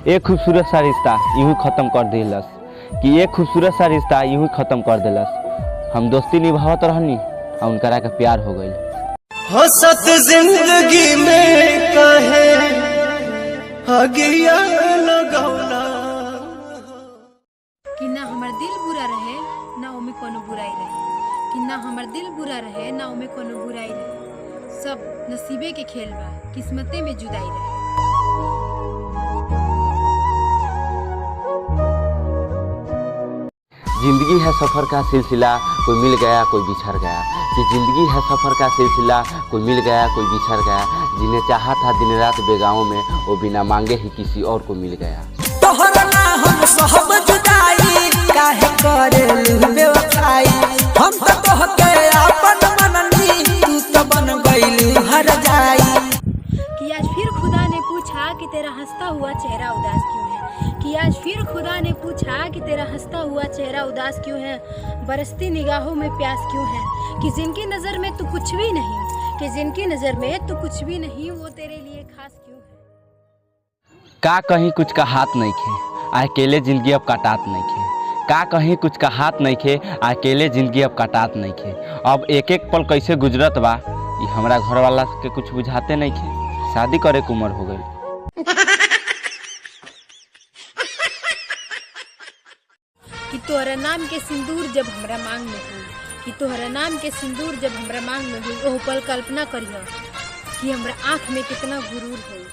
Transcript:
एक खूबसूरत सा रिश्ता यूं ही ख़त्म कर दिलस कि एक खूबसूरत सा रिश्ता यूं ही ख़त्म कर दिलस। हम दोस्ती निभावत रहनी और उनकरा के प्यार हो गई। हसत जिंदगी में कहे हगिया लगौला कि ना हमार दिल बुरा रहे ना ओमे कोनो बुराई रहे, कि ना हमार दिल बुरा रहे ना ओमे कोनो बुराई रहे। सब नसीबे के खेल बा, किस्मते में जुदाई रहे। जिंदगी है सफ़र का सिलसिला, कोई मिल गया कोई बिछड़ गया। कि जिंदगी है सफ़र का सिलसिला, कोई मिल गया कोई बिछड़ गया। जिन्हें चाहा था दिन रात बेगाहों में, वो बिना मांगे ही किसी और को मिल गया। तोहरा हम सब जुदाई काहे करेलु बेवफाई, हम तो तोहके अपन मननी तू तो बन गइलू हर जाई। कि आज फिर खुदा ने पूछा कि तेरा हंसता हुआ चेहरा उदास क्यों है। कि आज फिर खुदा ने पूछा कि तेरा हंसता हुआ चेहरा उदास क्यों है। बरसती निगाहों में प्यास क्यों है। कि जिनकी नज़र में तू कुछ भी नहीं, कि जिनकी नज़र में तू कुछ भी नहीं, वो तेरे लिए खास क्यों है। का कहीं कुछ का हाथ नहीं खे, अकेले जिंदगी अब काटात नहीं खे। का कहीं कुछ का हाथ नहीं खे, अकेले जिंदगी अब काटात नहीं खे। अब एक एक पल कैसे गुजरत बा, ये हमारा घर वाला के कुछ बुझाते नहीं खे। शादी करे के उम्र हो गई। कि तोहरा नाम के सिंदूर जब हमरा मांग में हुई, कि तोहरा नाम के सिंदूर जब हमरा मांग में हुई, ओह पल कल्पना करियो कि हमरा आँख में कितना गुरूर हुई।